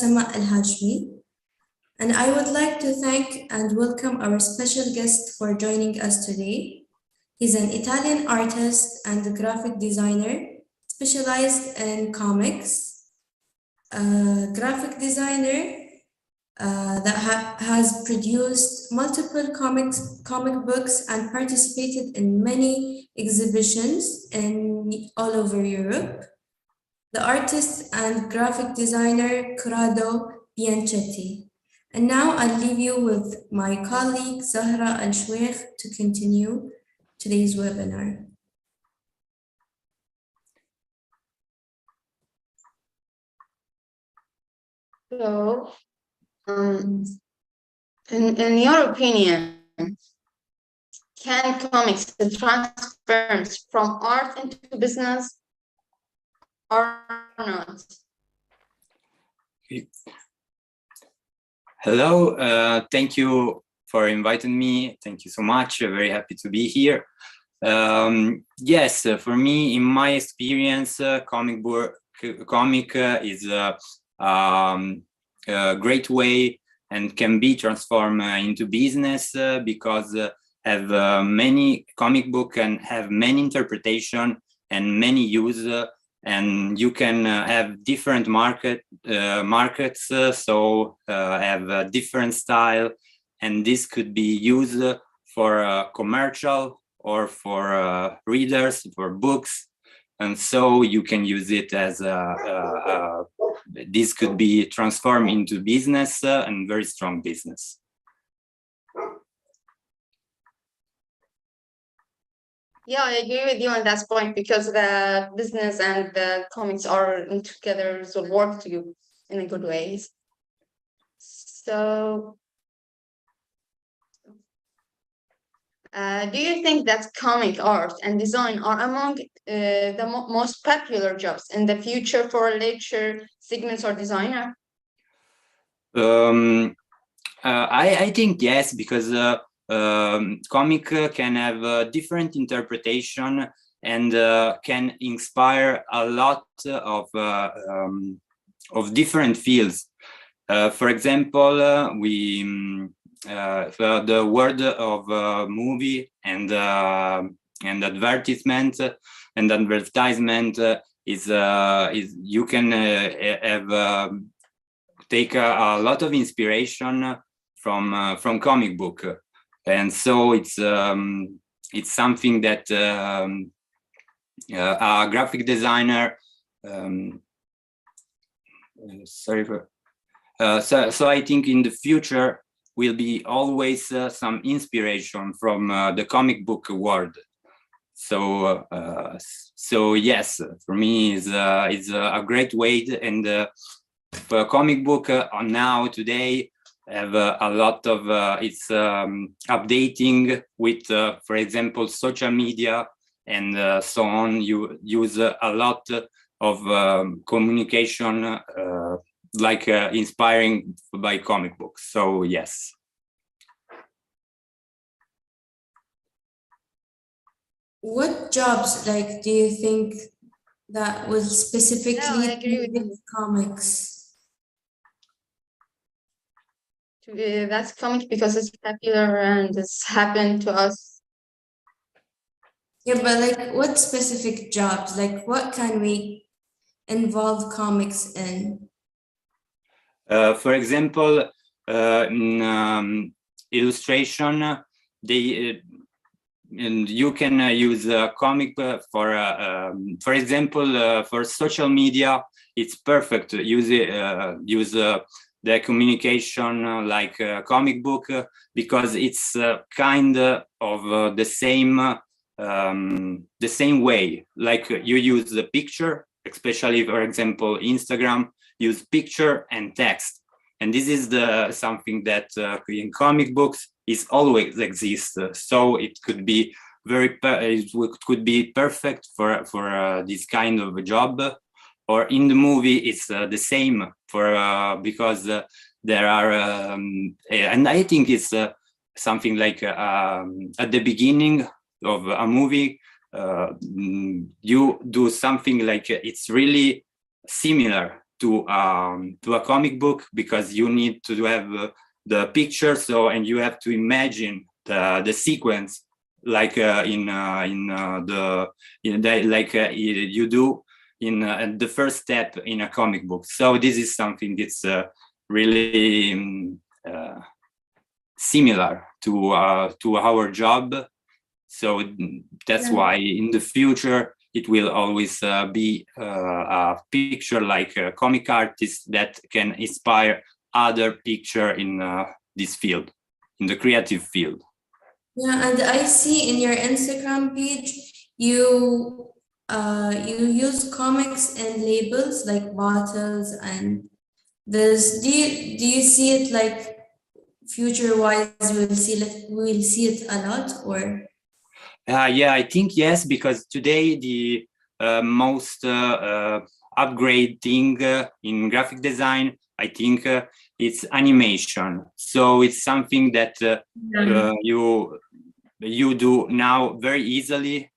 Al-Hajmi, and I would like to thank and welcome our special guest for joining us today. He's an Italian artist and a graphic designer specialized in comics, a graphic designer that has produced multiple comic books and participated in many exhibitions all over Europe. The artist and graphic designer Corrado Bianchtti. And now I'll leave you with my colleague Zahra Al-Shweikh to continue today's webinar. So, in your opinion, can comics transfer from art into business or not? Hello, thank you for inviting me. Thank you so much. Very happy to be here. Yes, for me, in my experience, comic is a great way and can be transformed into business because have many comic book and have many interpretation and many use and you can have different markets so have a different style, and this could be used for commercial or for readers, for books, and so you can use it as this could be transformed into business and very strong business. Yeah, I agree with you on that point because the business and the comics are together, so work to you in a good ways. So, do you think that comic art and design are among the most popular jobs in the future for a lecturer, segments, or designer? I think yes, because comic can have a different interpretation and can inspire a lot of different fields. For example, the word of movie and advertisement is you can have take a lot of inspiration from comic book. And so it's something that a graphic designer so I think in the future will be always some inspiration from the comic book world. So yes, for me is a great way, and for comic book now today have a lot of it's updating with for example social media and so on. You use a lot of communication like inspiring by comic books. So yes. What jobs do you think that will specifically with comics? That's comic because it's popular and it's happened to us. Yeah, but what specific jobs? What can we involve comics in? For example, in illustration, and you can use a comic for example, for social media. It's perfect. Use the communication like a comic book because it's kind of the same way. Like you use the picture, especially for example Instagram, use picture and text, and this is something that in comic books is always exists. So it could be could be perfect for this kind of a job. Or in the movie, it's the same because there are, and I think it's something like at the beginning of a movie, you do something like it's really similar to a comic book, because you need to have the picture, so, and you have to imagine the sequence like you do in the first step in a comic book. So this is something that's really similar to our job. So that's why in the future it will always be a picture like a comic artist that can inspire other picture in this field, in the creative field. Yeah, and I see in your Instagram page you you use comics and labels like bottles and this. Do you see it like future wise we'll see it a lot, or? Yeah, I think yes, because today the most upgrade thing in graphic design, I think it's animation. So it's something that you do now very easily.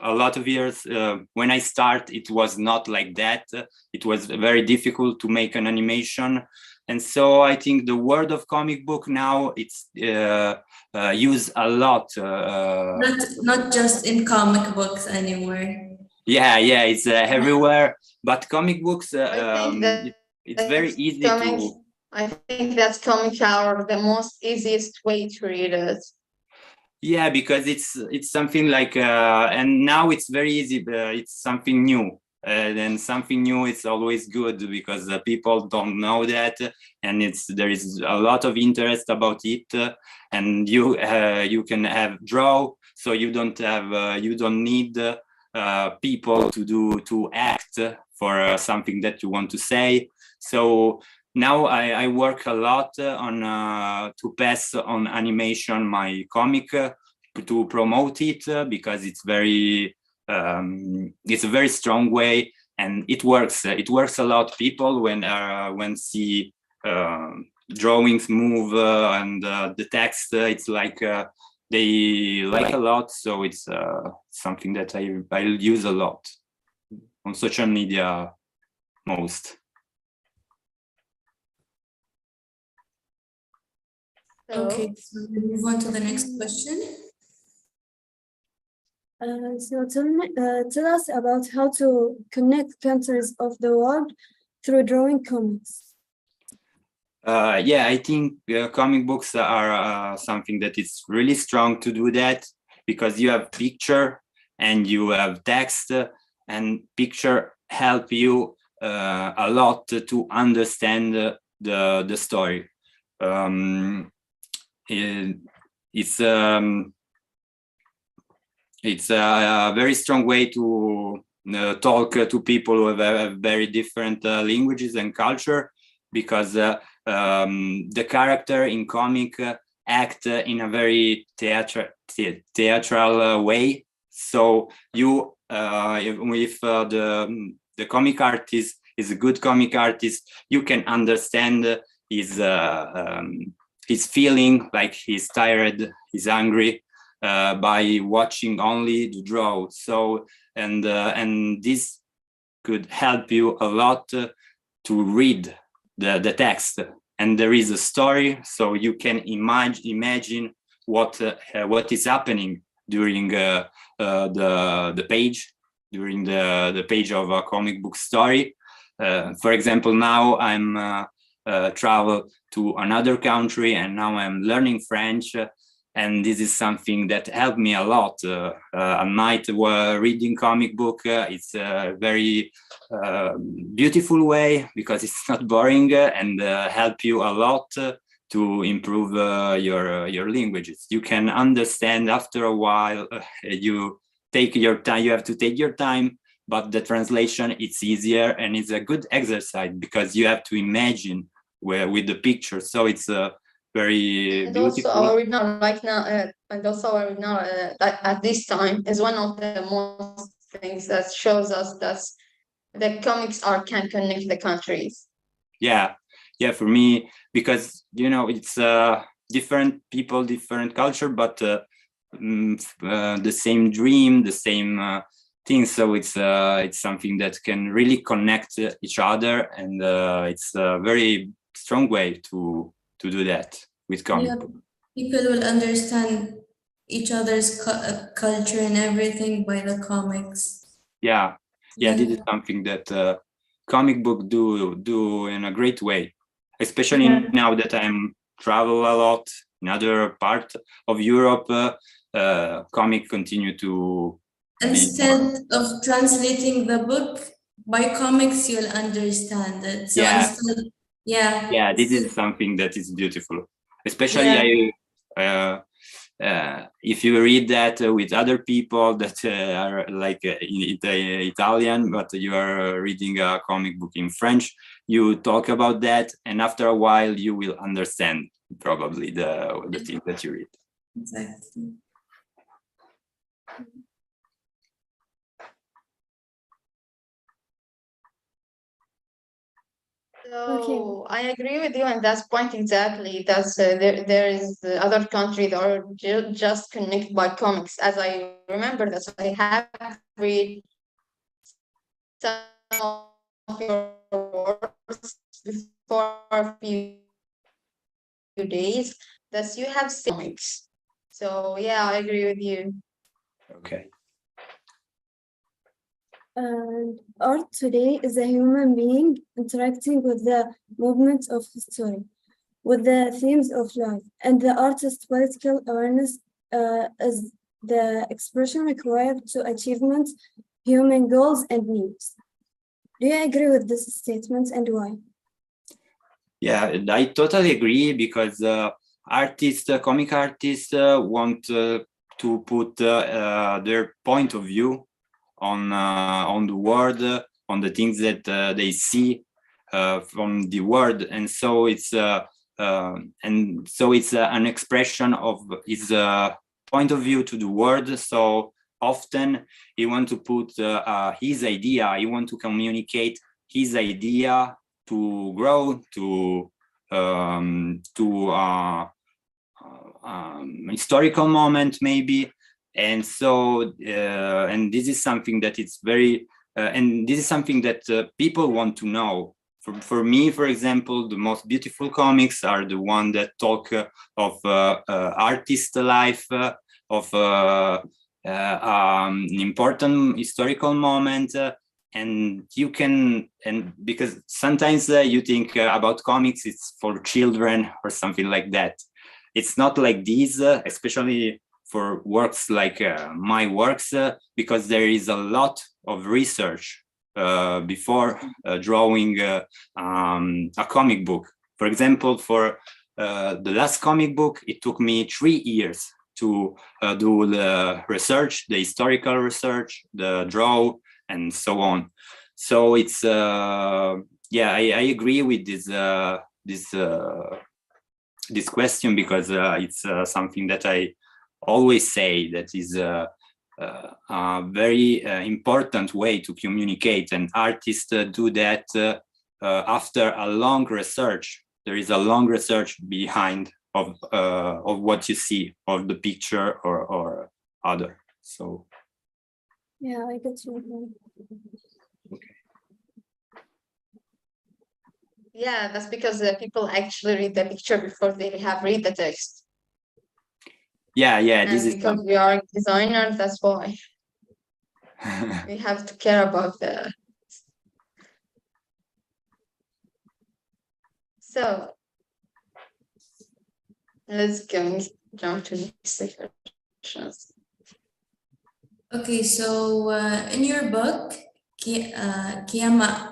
A lot of years when I start, it was not like that. It was very difficult to make an animation. And so I think the word of comic book now, it's used a lot. Not just in comic books anymore. Yeah, it's everywhere. But comic books, I think that it's very easy to. I think that's comic are the most easiest way to read it. Yeah, because it's something like, and now it's very easy. It's something new. Then something new, it's always good because people don't know that, and there is a lot of interest about it, and you can have draw, so you don't need people to act for something that you want to say. So now I work a lot on to pass on animation my comic to promote it because it's a very strong way, and it works. It works a lot. People when see drawings move and the text, it's like they like a lot. So it's something that I'll use a lot on social media most. Okay, so we'll move on to the next question. So tell us about how to connect countries of the world through drawing comics. Yeah, I think comic books are something that is really strong to do that, because you have picture and you have text, and picture help you a lot to understand the story. It's a very strong way to talk to people who have very different languages and culture, because the character in comic act in a very theatral way. So you, if the comic artist is a good comic artist, you can understand his feeling, like he's tired, he's angry, by watching only the draw. So and this could help you a lot to read the text, and there is a story, so you can imagine what is happening during the page, during the page of a comic book story. For example, now I'm travel to another country, and now I'm learning French, and this is something that helped me a lot. At night, reading comic book, it's a very beautiful way, because it's not boring, and help you a lot to improve your languages. You can understand after a while. You take your time. You have to take your time, but the translation, it's easier, and it's a good exercise because you have to imagine with the picture. So it's very And beautiful. also our original right now, at this time is one of the most things that shows us that the comics can connect the countries. Yeah, for me, because it's different people, different culture, but the same dream, the same things. So it's something that can really connect each other, and it's a very strong way to do that with comic Yeah, book. people will understand each other's culture and everything by the comics. Yeah, Yeah. this is something that comic book do in a great way, especially Yeah. now that I'm travel a lot in other part of Europe. Comic continue to be more. Instead of translating the book by comics, you'll understand it. So Yeah. instead, yeah. Yeah, this is something that is beautiful. Especially Yeah. if you read that with other people that are like Italian, but you are reading a comic book in French, you talk about that, and after a while you will understand probably the thing that you read. Exactly. So I agree with you on that point exactly. That's there is the other country that are just connected by comics. As I remember that I have read some of your works before a few days that you have seen comics. So yeah, I agree with you. Okay. And art today is a human being interacting with the movement of history, with the themes of life, and the artist's political awareness is the expression required to achievement human goals and needs. Do you agree with this statement, and why? Yeah, I totally agree, because comic artists want to put their point of view on the world, on the things that they see from the world, and so it's an expression of his point of view to the world. So often he want to put his idea, he want to communicate his idea to grow to historical moment maybe. And so and this is something that it's very and this is something that people want to know. For me, for example, the most beautiful comics are the one that talk of artist life, of an important historical moment, and you can, and because sometimes you think about comics, it's for children or something like that. It's not like this, especially for works like my works, because there is a lot of research before drawing a comic book. For example, for the last comic book, it took me 3 years to do the research, the historical research, the draw, and so on. So it's yeah, I agree with this question, because it's something that I always say that is a very important way to communicate, and artists do that after a long research. There is a long research behind of what you see, of the picture or other. So yeah, I get you. okay. Yeah, that's because people actually read the picture before they have read the text. Yeah, And this is because we are designers, that's why we have to care about the. So let's go jump to next questions. Okay, so in your book, Kiyama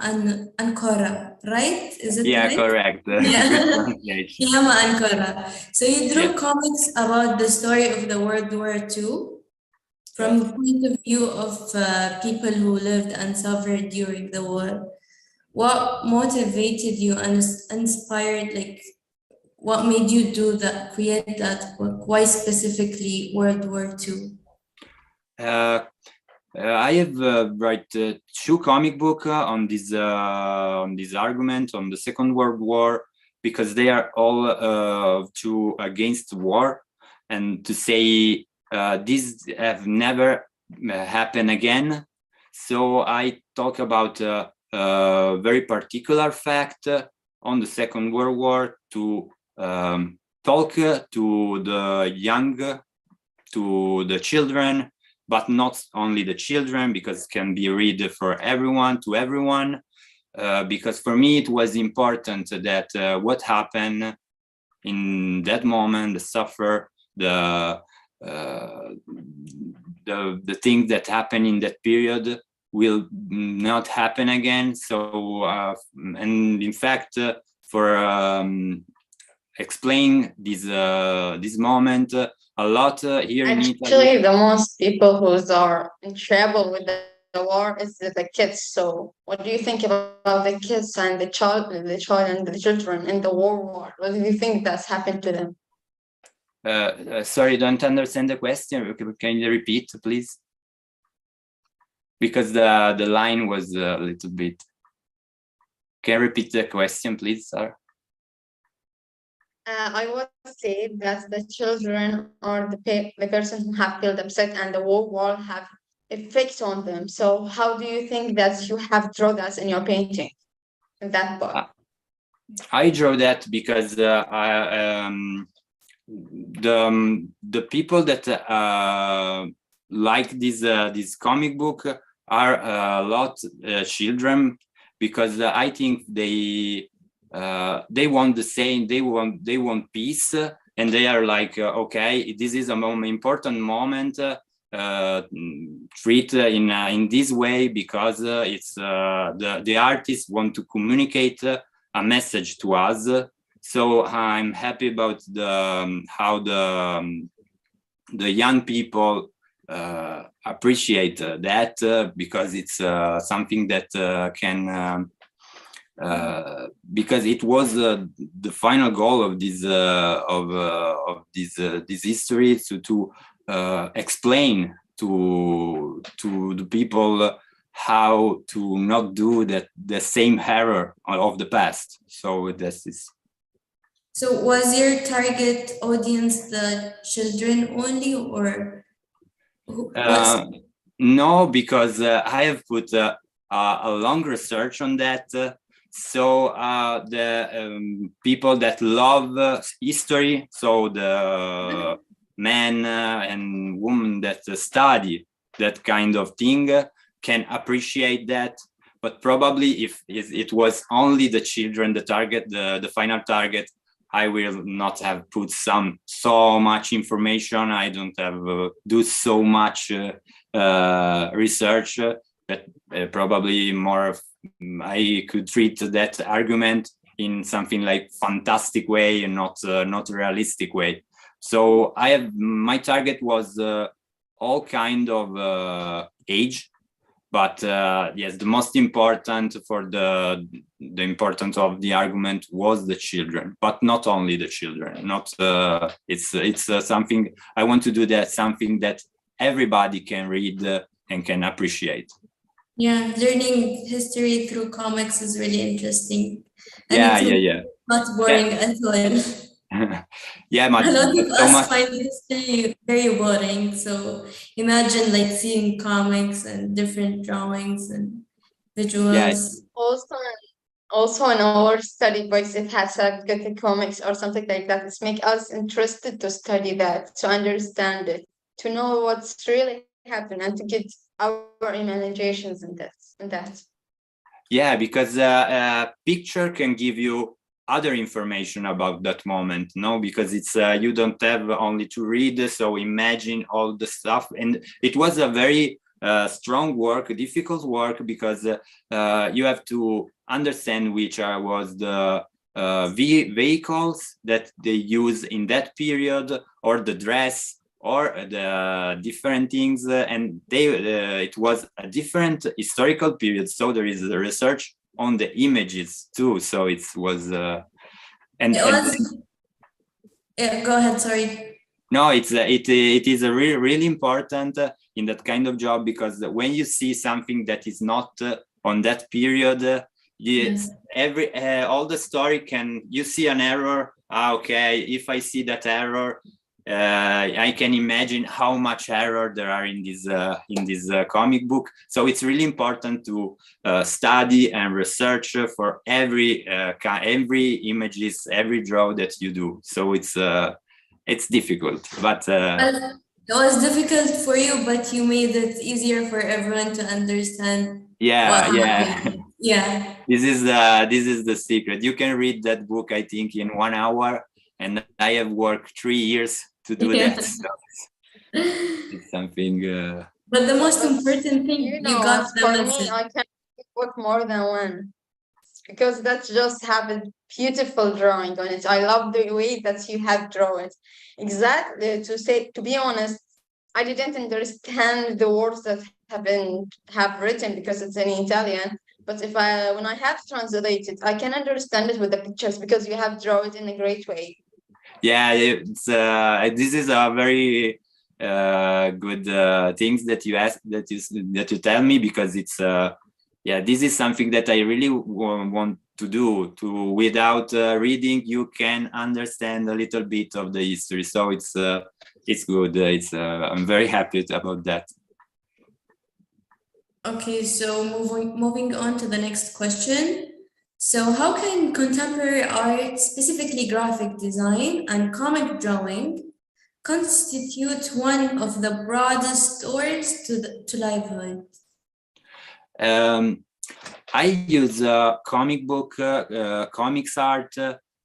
Ankara, right? Is it yeah, right? correct. Yeah. Good pronunciation. Kiyama Ankara. So you drew Yeah. comics about the story of the World War II from the point of view of people who lived and suffered during the war. What motivated you and inspired, like, what made you create that book? Why specifically World War II? I have write 2 comic book on this argument on the Second World War, because they are all too against war, and to say this have never happen again. So I talk about a very particular fact on the Second World War to talk to the young, to the children, but not only the children, because it can be read for everyone, to everyone. Because for me it was important that what happened in that moment, the suffer, the things that happened in that period will not happen again. So and in fact for explain this moment a lot here in Italy. Actually, the most people who are in trouble with the war is the kids. So, what do you think about the kids and the child and the children in the war? What do you think that's happened to them? Sorry, don't understand the question. Can you repeat, please? Because the line was a little bit. Can you repeat the question, please, sir? I would say that the children or the person who have felt upset and the war have effects on them. So how do you think that you have drawn that in your painting, in that part? I draw that because the people that like this comic book are a lot children, because I think they want the same, they want peace, and they are like okay, this is a important moment, treat in this way, because it's the artists want to communicate a message to us. So I'm happy about how the young people appreciate that, because it's something that can because it was the final goal of this this history, to explain to the people how to not do the same error of the past. So this is. So was your target audience the children only, or no, because I have put a long research on that. So the people that love history, so the men and women that study that kind of thing can appreciate that. But probably if it was only the children, the target, the final target, I will not have put so much information. I don't have do so much research, but probably more. I could treat that argument in something like fantastic way and not realistic way. So my target was all kind of age, but yes, the most important for the importance of the argument was the children, but not only the children. Not it's something I want to do, that something that everybody can read and can appreciate. Yeah, learning history through comics is really interesting. And Yeah. not boring at all. Yeah, A lot of so us much. find history very boring. So imagine like seeing comics and different drawings and visuals. Also in our study books, it has good comics or something like that. It's make us interested to study that, to understand it, to know what's really happened, and to get our imaginations in that. Yeah, because a picture can give you other information about that moment, no? Because it's you don't have only to read, so imagine all the stuff. And it was a very strong work, difficult work, because you have to understand which was the vehicles that they use in that period, or the dress, or the different things, and it was a different historical period, so there is a research on the images too. So it was Yeah, go ahead, sorry. no, it is a really important in that kind of job, because when you see something that is not on that period, Yes. all the story you see an error. Okay, if I see that error, I can imagine how much error there are in this comic book. So it's really important to study and research for every images, every draw that you do. So it's difficult, but Well, it was difficult for you, but you made it easier for everyone to understand yeah, what yeah. happened. Yeah. This is the secret. You can read that book, I think, in 1 hour, and I have worked 3 years to do Yeah. that. So it's something. But the most But important thing, you you know, got as the for me, message. I can work more than one because that's just have a beautiful drawing on it. I love the way that you have drawn it. Exactly. To be honest, I didn't understand the words that have written because it's in Italian. But when I have translated, I can understand it with the pictures because you have drawn it in a great way. Yeah, this is a very good things that you ask that you tell me, because it's yeah, this is something that I really want to do. To without reading, you can understand a little bit of the history. So it's good. I'm very happy about that. Okay, so moving on to the next question. So how can contemporary art, specifically graphic design and comic drawing, constitute one of the broadest doors to livelihood? Um, I use comics art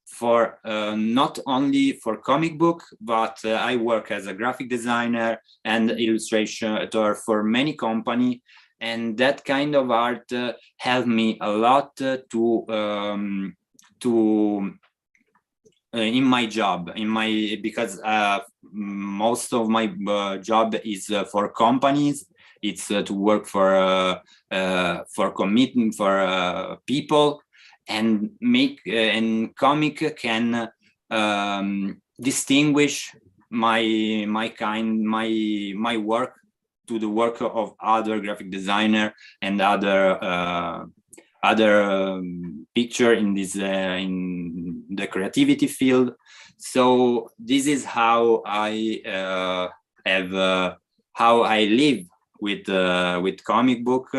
for not only for comic book, but I work as a graphic designer and illustrator for many company, and that kind of art helped me a lot to in my job, because most of my job is for companies. It's to work for committing for people, and make and comic can distinguish my work to the work of other graphic designer and other picture in this in the creativity field. So this is how I have how I live with comic book,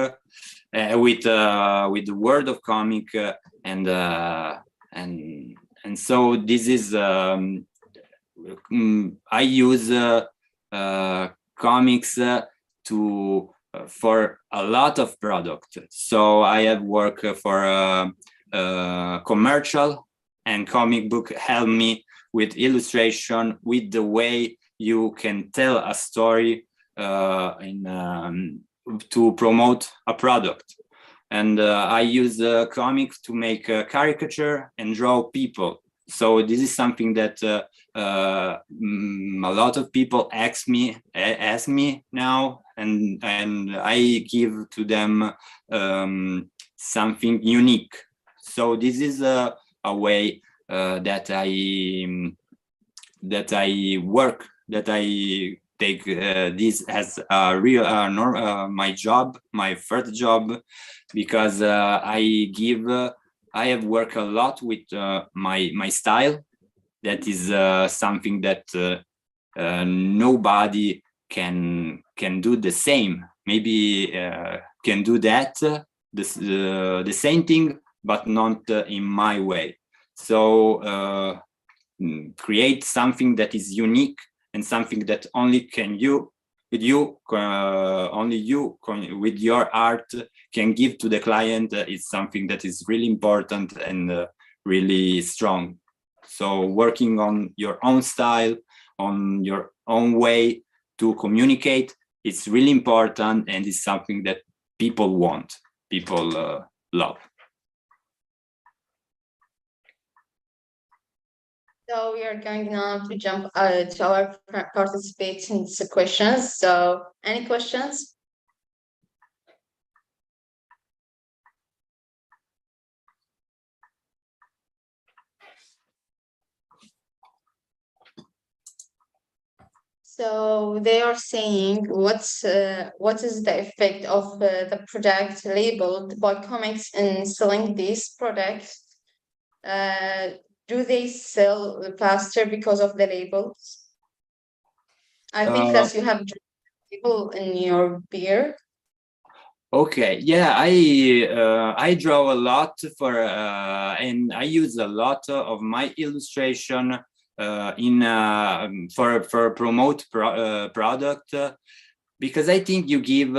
with the world of comic, and so this is I use comics to for a lot of product. So I have worked for commercial, and comic book help me with illustration, with the way you can tell a story to promote a product. And I use comics to make a caricature and draw people. So this is something that a lot of people ask me now, and I give to them something unique. So this is a way that I work, that I take this as a real my job, my first job, because I have worked a lot with my style. That is something that nobody can do the same. Maybe can do that the same thing, but not in my way. So create something that is unique, and something that only can you with you only you with your art can give to the client. Is something that is really important and really strong. So working on your own style, on your own way to communicate, it's really important, and it's something that people want, people love. So we are going now to jump to our participants' questions. So any questions? So they are saying what is the effect of the product labeled by comics in selling these products? Do they sell faster because of the labels? I think that you have people in your beer. Okay, yeah, I draw a lot for and I use a lot of my illustration in for promote product because I think you give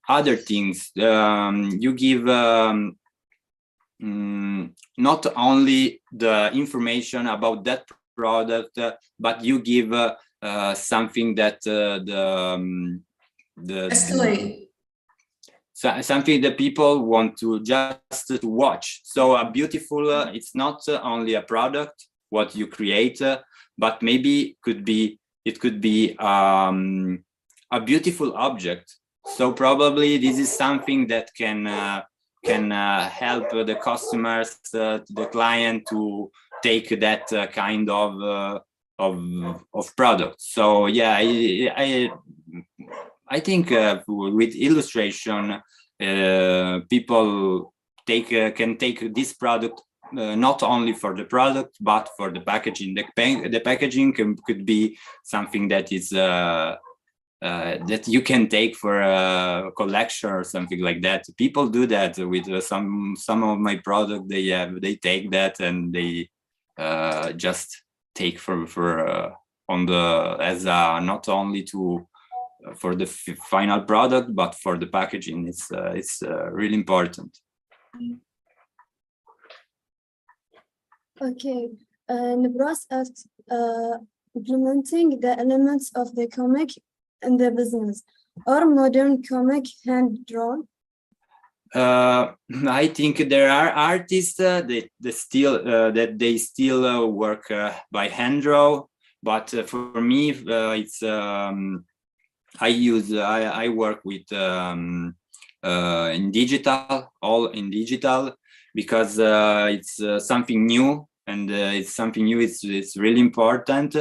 other things. You give not only the information about that product, but you give something that A story. something that people want to just to watch. So a beautiful, it's not only a product, what you create, but maybe it could be a beautiful object. So probably this is something that can help the customers, the client to take that kind of product. So yeah, I think with illustration, people can take this product not only for the product but for the packaging. The packaging could be something that is that you can take for a collection or something like that. People do that with some of my product. They take that and they just take for on the as not only to for the final product, but for the packaging. It's really important. Okay, Nebras asks, implementing the elements of the comic in the business, or modern comic hand drawn? I think there are artists that they still work by hand draw, but for me it's I work with in digital, all in digital, because it's something new, and it's something new. It's really important,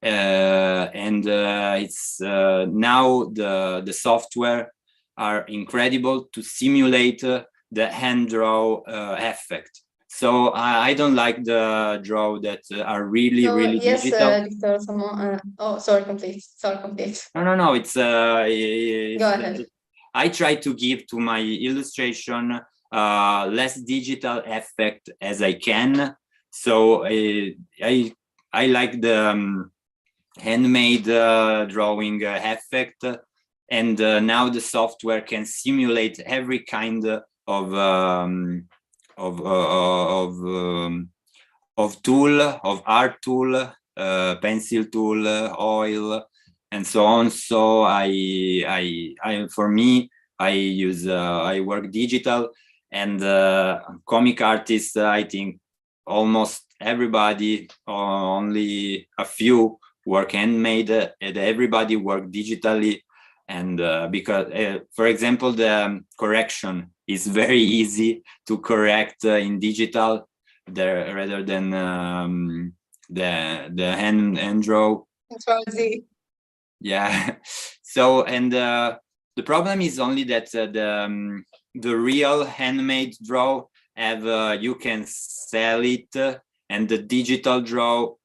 and it's now the software are incredible to simulate the hand draw effect. So I don't like the draw that are really yes, digital. Dr. Samo, oh, sorry, complete. No. It's Go ahead. I try to give to my illustration less digital effect as I can. So I like the handmade drawing effect, and now the software can simulate every kind of tool, of art tool, pencil tool, oil, and so on. So for me, I work digital, and comic artists, I think almost everybody, only a few work handmade, and everybody work digitally. And because, for example, the correction is very easy to correct in digital there rather than the hand draw. Yeah. So, and the problem is only that the real handmade draw have you can sell it, and the digital draw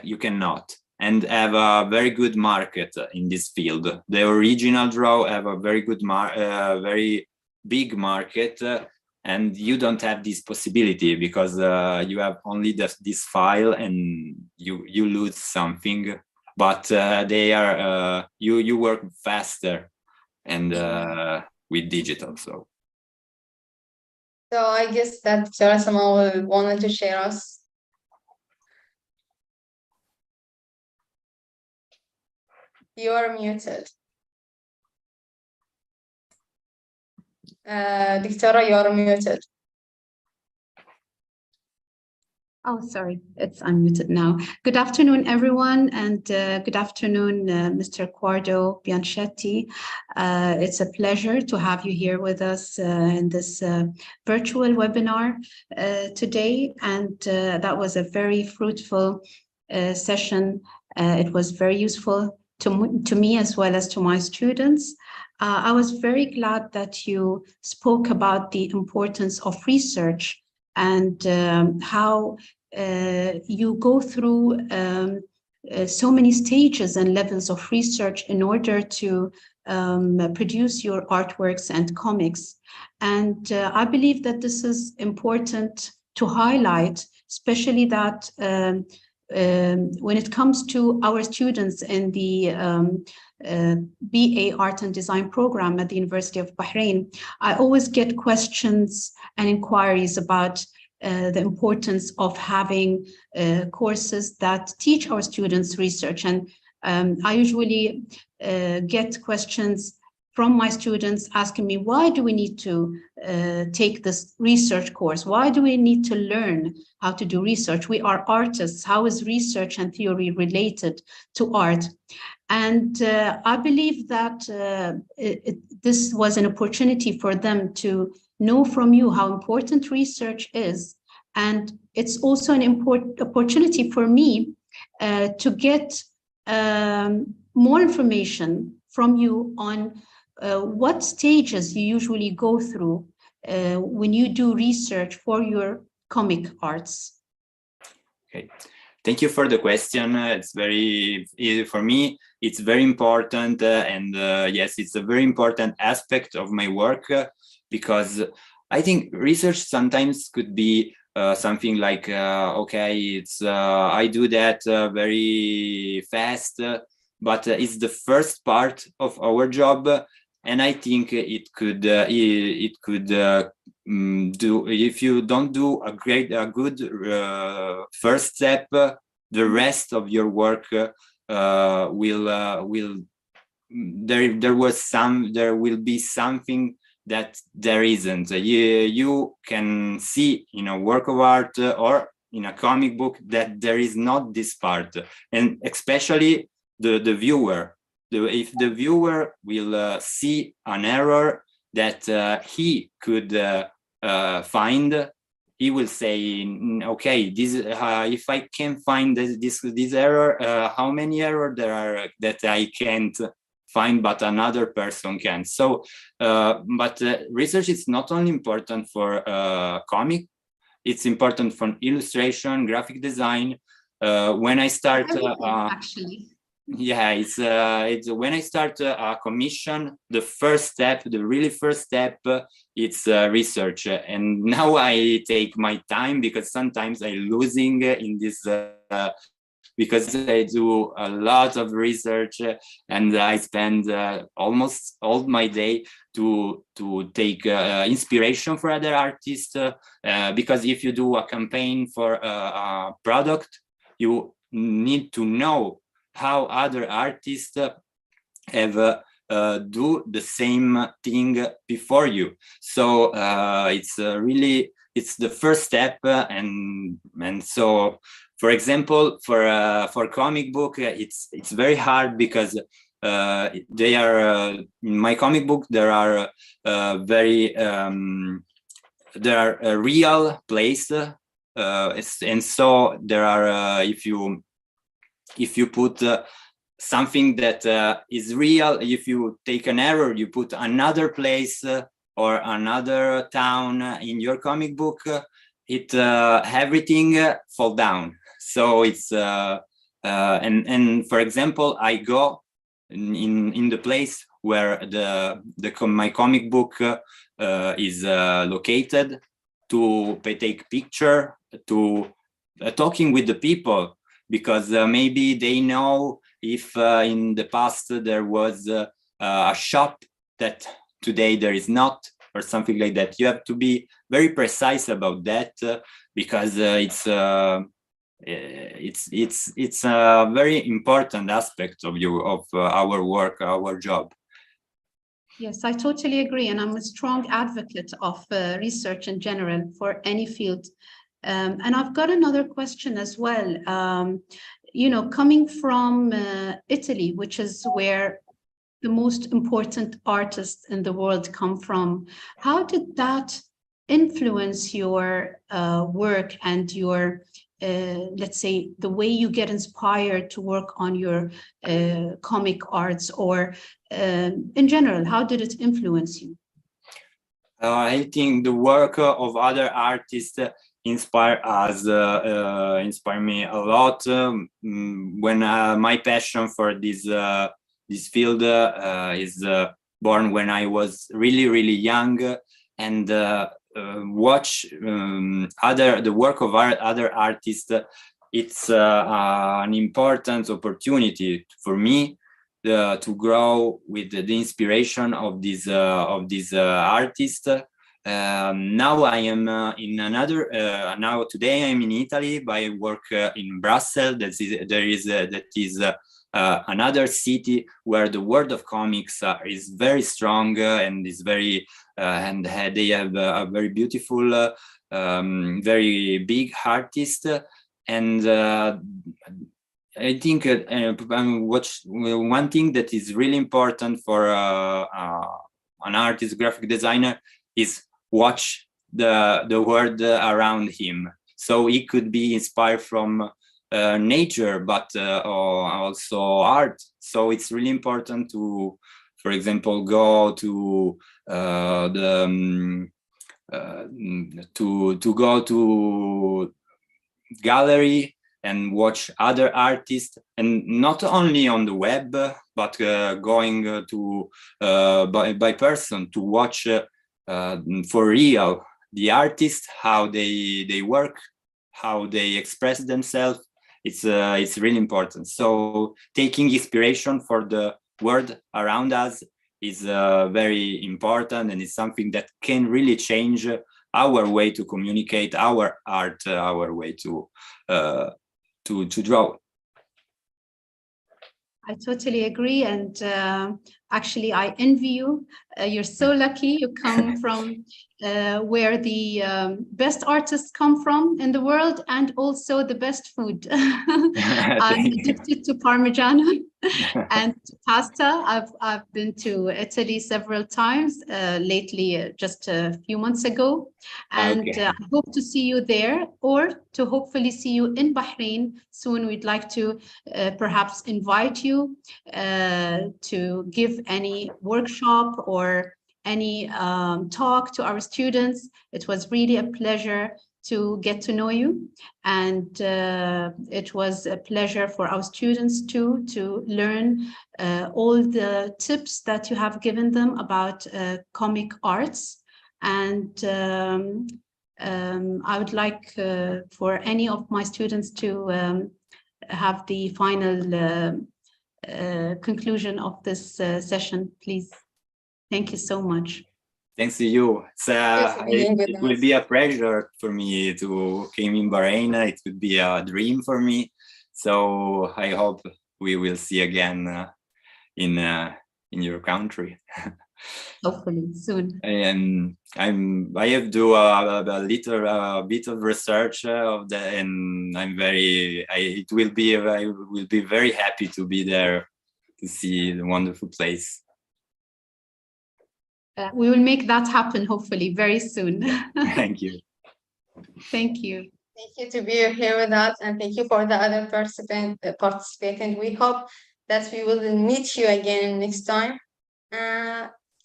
you cannot, and have a very good market in this field. The original draw have a very good very big market, and you don't have this possibility because you have only this file, and you lose something. But they are you work faster and with digital. So I guess that Sarah Samo wanted to share us. You are muted. Dictora, you are muted. Oh, sorry, it's unmuted now. Good afternoon, everyone, and good afternoon, Mr. Corrado Bianchtti. It's a pleasure to have you here with us in this virtual webinar today, and that was a very fruitful session. It was very useful to me as well as to my students. I was very glad that you spoke about the importance of research and how you go through so many stages and levels of research in order to produce your artworks and comics. And I believe that this is important to highlight, especially that when it comes to our students in the BA Art and Design program at the University of Bahrain, I always get questions and inquiries about the importance of having courses that teach our students research. And I usually get questions from my students asking me, why do we need to take this research course? Why do we need to learn how to do research? We are artists. How is research and theory related to art? And I believe that this was an opportunity for them to know from you how important research is. And it's also an important opportunity for me to get more information from you on what stages you usually go through when you do research for your comic arts. Okay, thank you for the question. It's very easy for me. It's very important, and yes, it's a very important aspect of my work because I think research sometimes could be something like, okay, it's I do that very fast, but it's the first part of our job. And I think it could do, if you don't do a good first step, the rest of your work there will be something that there isn't. You can see in a work of art or in a comic book that there is not this part, and especially the viewer. If the viewer will see an error that he could find, he will say, okay, this if I can find this error, how many errors there are that I can't find but another person can. So but research is not only important for comic, it's important for illustration, graphic design. When I start actually, yeah, it's when I start a commission, the first step, the really first step, it's research. And now I take my time because sometimes I'm losing in this because I do a lot of research and I spend almost all my day to take inspiration for other artists. Because if you do a campaign for a product, you need to know how other artists have do the same thing before you. So it's really, it's the first step, and so, for example, for comic book, it's very hard because they are in my comic book there are very there are a real place, and so there are if you put something that is real, if you take an error, you put another place or another town in your comic book, it everything fall down. So it's and for example, I go in the place where my comic book is located, to take picture, to talking with the people, because maybe they know if in the past there was a shop that today there is not, or something like that. You have to be very precise about that because it's a very important aspect of our work, our job. Yes, I totally agree, and I'm a strong advocate of research in general for any field. And I've got another question as well. You know, coming from Italy, which is where the most important artists in the world come from, how did that influence your work and your, let's say, the way you get inspired to work on your comic arts, or in general, how did it influence you? I think the work of other artists inspire me a lot when my passion for this field is born when I was really young, and watch the work of other artists. It's an important opportunity for me to grow with the inspiration of these artists. Now I am in another. Now today I'm in Italy, but I work in Brussels. That is another city where the world of comics is very strong and is very and they have a very beautiful, very big artist. And I think one thing that is really important for an artist, graphic designer, is watch the world around him. So he could be inspired from nature, but also art. So it's really important to, for example, go to to go to gallery and watch other artists, and not only on the web, but going to by person to watch for real the artists, how they work, how they express themselves. It's really important. So taking inspiration for the world around us is very important, and it's something that can really change our way to communicate, our art, our way to draw. I totally agree, and actually I envy you. You're so lucky. You come from where the best artists come from in the world, and also the best food. I'm addicted to Parmigiano and pasta. I've been to Italy several times lately, just a few months ago, and I hope to see you there, or to hopefully see you in Bahrain soon. We'd like to perhaps invite you to give any workshop or any talk to our students. It was really a pleasure to get to know you, and it was a pleasure for our students too to learn all the tips that you have given them about comic arts. And I would like for any of my students to have the final conclusion of this session, please. Thank you so much. Thanks to you. It will be a pleasure for me to come in Bahrain. It would be a dream for me. So I hope we will see again in your country. Hopefully soon. And I have do a little bit of research of that, and I will be very happy to be there to see the wonderful place. We will make that happen, hopefully, very soon. Thank you. Thank you. Thank you to be here with us, and thank you for the other participating. We hope that we will meet you again next time.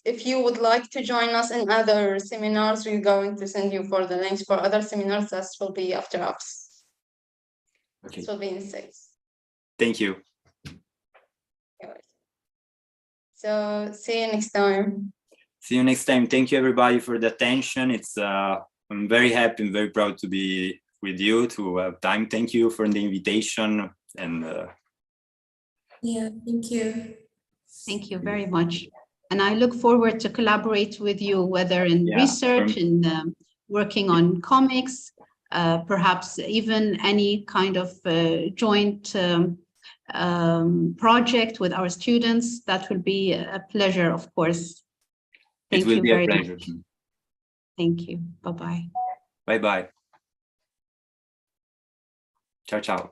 If you would like to join us in other seminars, we're going to send you for the links for other seminars that will be after us. Okay. This will be in 6. Thank you. So see you next time. See you next time. Thank you everybody for the attention. It's I'm very happy and very proud to be with you to have time. Thank you for the invitation, and yeah, thank you. Thank you very much. And I look forward to collaborate with you, whether in research, in working on comics, perhaps even any kind of joint project with our students. That will be a pleasure, of course. Thank you very much. It will be a pleasure. Thank you. Bye-bye. Bye-bye. Ciao, ciao.